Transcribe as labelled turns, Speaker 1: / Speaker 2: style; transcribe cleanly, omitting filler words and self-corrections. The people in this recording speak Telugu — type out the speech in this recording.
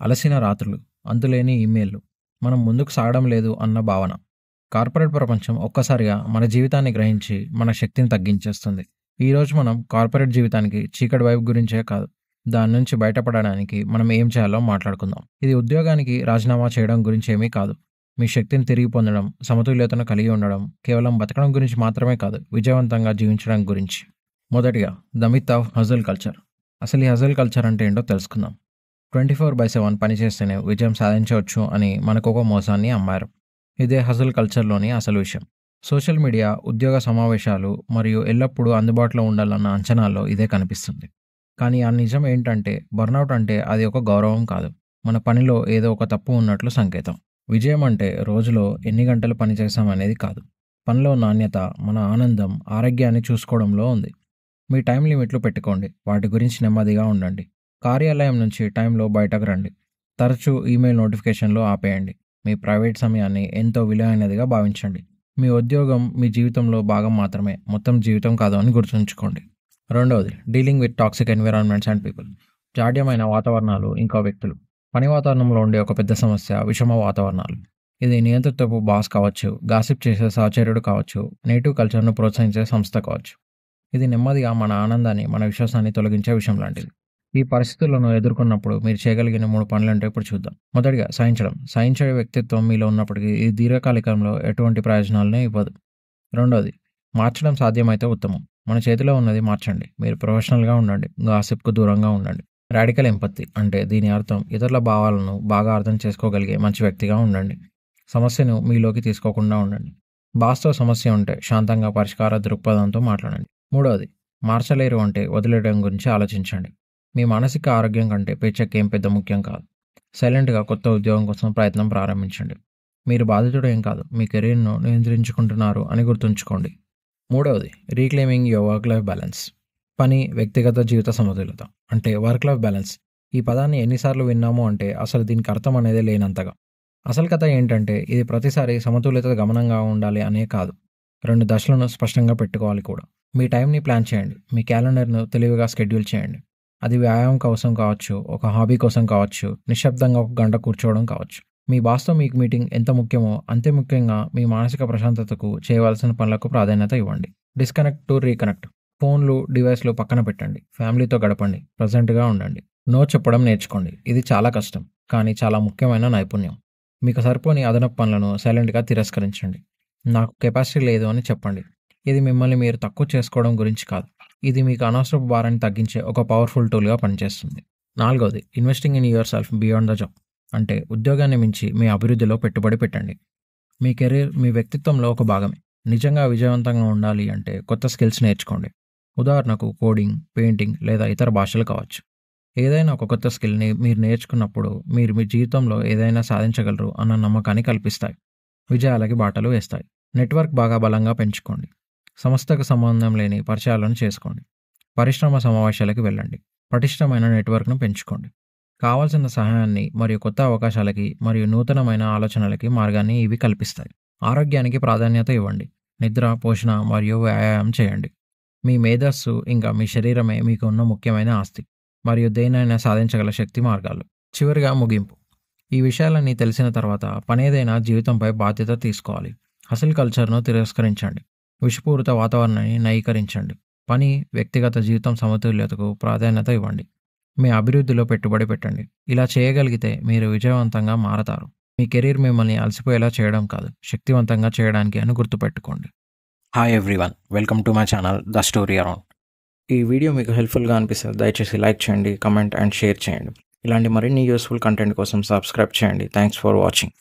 Speaker 1: అలసిన రాత్రులు, అంతులేని ఈమెయిల్లు, మనం ముందుకు సాగడం లేదు అన్న భావన. కార్పొరేట్ ప్రపంచం ఒక్కసారిగా మన జీవితాన్ని గ్రహించి మన శక్తిని తగ్గించేస్తుంది. ఈరోజు మనం కార్పొరేట్ జీవితానికి చీకటి వైపు గురించే కాదు, దాని నుంచి బయటపడడానికి మనం ఏం చేయాలో మాట్లాడుకుందాం. ఇది ఉద్యోగానికి రాజీనామా చేయడం గురించి ఏమీ కాదు. మీ శక్తిని తిరిగి పొందడం, సమతుల్యతను కలిగి ఉండడం, కేవలం బతకడం గురించి మాత్రమే కాదు, విజయవంతంగా జీవించడం గురించి. మొదటిగా the myth of hazel culture. అసలు ఈ హజల్ కల్చర్ అంటే ఏంటో తెలుసుకుందాం. 24/7 పనిచేస్తేనే విజయం సాధించవచ్చు అని మనకు ఒక మోసాన్ని అమ్మారు. ఇదే హజల్ కల్చర్లోని అసలు విషయం. సోషల్ మీడియా, ఉద్యోగ సమావేశాలు మరియు ఎల్లప్పుడూ అందుబాటులో ఉండాలన్న అంచనాల్లో ఇదే కనిపిస్తుంది. కానీ ఆ నిజం ఏంటంటే బర్నౌట్ అంటే అది ఒక గౌరవం కాదు, మన పనిలో ఏదో ఒక తప్పు ఉన్నట్లు సంకేతం. విజయం అంటే రోజులో ఎన్ని గంటలు పనిచేసామనేది కాదు, పనిలో నాణ్యత, మన ఆనందం, ఆరోగ్యాన్ని చూసుకోవడంలో ఉంది. మీ టైం లిమిట్లు పెట్టుకోండి, వాటి గురించి నెమ్మదిగా ఉండండి. కార్యాలయం నుంచి టైంలో బయటకు రండి. తరచూ ఈమెయిల్ నోటిఫికేషన్లు ఆపేయండి. మీ ప్రైవేట్ సమయాన్ని ఎంతో విలువైనదిగా భావించండి. మీ ఉద్యోగం మీ జీవితంలో భాగం మాత్రమే, మొత్తం జీవితం కాదు అని గుర్తుంచుకోండి. రెండవది, dealing with toxic environments and people. జాడ్యమైన వాతావరణాలు, ఇంకా వ్యక్తులు. పని వాతావరణంలో ఉండే ఒక పెద్ద సమస్య విషమ వాతావరణాలు. ఇది నియంత్రితపు బాస్ కావచ్చు, గాసిప్ చేసే సహచర్యుడు కావచ్చు, నేటివ్ కల్చర్ను ప్రోత్సహించే సంస్థ కావచ్చు. ఇది నెమ్మదిగా మన ఆనందాన్ని, మన విశ్వాసాన్ని తొలగించే విషయం లాంటిది. ఈ పరిస్థితులను ఎదుర్కొన్నప్పుడు మీరు చేయగలిగిన 3 పనులంటే ఇప్పుడు చూద్దాం. మొదటిగా, సహించడం. సహించే వ్యక్తిత్వం మీలో ఉన్నప్పటికీ ఇది దీర్ఘకాలికంలో ఎటువంటి ప్రయోజనాలను ఇవ్వదు. రెండోది, మార్చడం సాధ్యమైతే ఉత్తమం. మన చేతిలో ఉన్నది మార్చండి. మీరు ప్రొఫెషనల్గా ఉండండి, గాసిప్కు దూరంగా ఉండండి. రాడికల్ ఎంపతి అంటే దీని అర్థం ఇతరుల భావాలను బాగా అర్థం చేసుకోగలిగే మంచి వ్యక్తిగా ఉండండి. సమస్యను మీలోకి తీసుకోకుండా ఉండండి. బాస్తో సమస్య ఉంటే శాంతంగా పరిష్కార దృక్పథంతో మాట్లాడండి. మూడవది, మార్చలేరు అంటే వదిలేయడం గురించి ఆలోచించండి. మీ మానసిక ఆరోగ్యం కంటే పేచెక్ ఏం పెద్ద ముఖ్యం కాదు. సైలెంట్గా కొత్త ఉద్యోగం కోసం ప్రయత్నం ప్రారంభించండి. మీరు బాధితుడు ఏం కాదు, మీ కెరీర్ను నియంత్రించుకుంటున్నారు అని గుర్తుంచుకోండి. మూడవది, రీక్లెయిమింగ్ యువర్ వర్క్ లైఫ్ బ్యాలెన్స్. పని, వ్యక్తిగత జీవిత సమతుల్యత అంటే వర్క్ లైఫ్ బ్యాలెన్స్. ఈ పదాన్ని ఎన్నిసార్లు విన్నామో అంటే అసలు దీనికి అర్థం అనేది లేనంతగా. అసలు కథ ఏంటంటే ఇది ప్రతిసారి సమతుల్యత గమనంగా ఉండాలి అనే కాదు, 2 దశలను స్పష్టంగా పెట్టుకోవాలి కూడా. మీ టైంని ప్లాన్ చేయండి. మీ క్యాలెండర్ను తెలివిగా షెడ్యూల్ చేయండి. అది వ్యాయామం కోసం కావచ్చు, ఒక హాబీ కోసం కావచ్చు, నిశ్శబ్దంగా 1 గంట కూర్చోవడం కావచ్చు. మీ బాస్తో మీకు మీటింగ్ ఎంత ముఖ్యమో అంతే ముఖ్యంగా మీ మానసిక ప్రశాంతతకు చేయవలసిన పనులకు ప్రాధాన్యత ఇవ్వండి. Disconnect to reconnect. ఫోన్లు, డివైస్లు పక్కన పెట్టండి. ఫ్యామిలీతో గడపండి. ప్రజెంట్గా ఉండండి. నో చెప్పడం నేర్చుకోండి. ఇది చాలా కష్టం, కానీ చాలా ముఖ్యమైన నైపుణ్యం. మీకు సరిపోని అదనపు పనులను సైలెంట్గా తిరస్కరించండి. నాకు కెపాసిటీ లేదు అని చెప్పండి. ఇది మిమ్మల్ని మీరు తక్కువ చేసుకోవడం గురించి కాదు, ఇది మీకు అనవసరపు భారాన్ని తగ్గించే ఒక పవర్ఫుల్ టూల్గా పనిచేస్తుంది. నాలుగవది, investing in your self beyond the job. అంటే ఉద్యోగాన్ని మించి మీ అభివృద్ధిలో పెట్టుబడి పెట్టండి. మీ కెరీర్ మీ వ్యక్తిత్వంలో ఒక భాగమే. నిజంగా విజయవంతంగా ఉండాలి అంటే కొత్త స్కిల్స్ నేర్చుకోండి. ఉదాహరణకు కోడింగ్, పెయింటింగ్ లేదా ఇతర భాషలు కావచ్చు. ఏదైనా ఒక కొత్త స్కిల్ని మీరు నేర్చుకున్నప్పుడు మీరు మీ జీవితంలో ఏదైనా సాధించగలరు అన్న నమ్మకాన్ని కల్పిస్తాయి. విజయాలకి బాటలు వేస్తాయి. నెట్వర్క్ బాగా బలంగా పెంచుకోండి. సంస్థకు సంబంధం లేని పరిచయాలను చేసుకోండి. పరిశ్రమ సమావేశాలకు వెళ్ళండి. పటిష్టమైన నెట్వర్క్ను పెంచుకోండి. కావాల్సిన సహాయాన్ని మరియు కొత్త అవకాశాలకి మరియు నూతనమైన ఆలోచనలకి మార్గాన్ని ఇవి కల్పిస్తాయి. ఆరోగ్యానికి ప్రాధాన్యత ఇవ్వండి. నిద్ర, పోషణ మరియు వ్యాయామం చేయండి. మీ మేధస్సు ఇంకా మీ శరీరమే మీకు ఉన్న ముఖ్యమైన ఆస్తి మరియు దేనైనా సాధించగల శక్తి మార్గాలు. చివరిగా ముగింపు. ఈ విషయాలన్నీ తెలిసిన తర్వాత పనేదైనా జీవితంపై బాధ్యత తీసుకోవాలి. హసల్ కల్చర్ను తిరస్కరించండి. విషపూరిత వాతావరణాన్ని నయీకరించండి. పని, వ్యక్తిగత జీవితం సమతుల్యతకు ప్రాధాన్యత ఇవ్వండి. మీ అభివృద్ధిలో పెట్టుబడి పెట్టండి. ఇలా చేయగలిగితే మీరు విజయవంతంగా మారతారు. మీ కెరీర్ మిమ్మల్ని అలసిపోయేలా చేయడం కాదు, శక్తివంతంగా చేయడానికి అని గుర్తుపెట్టుకోండి. Hi everyone, welcome to my channel the story around. ఈ వీడియో మీకు హెల్ప్ఫుల్గా అనిపిస్తే దయచేసి లైక్ చేయండి, కమెంట్ అండ్ షేర్ చేయండి. ఇలాంటి మరిన్ని యూస్ఫుల్ కంటెంట్ కోసం సబ్స్క్రైబ్ చేయండి. Thanks for watching.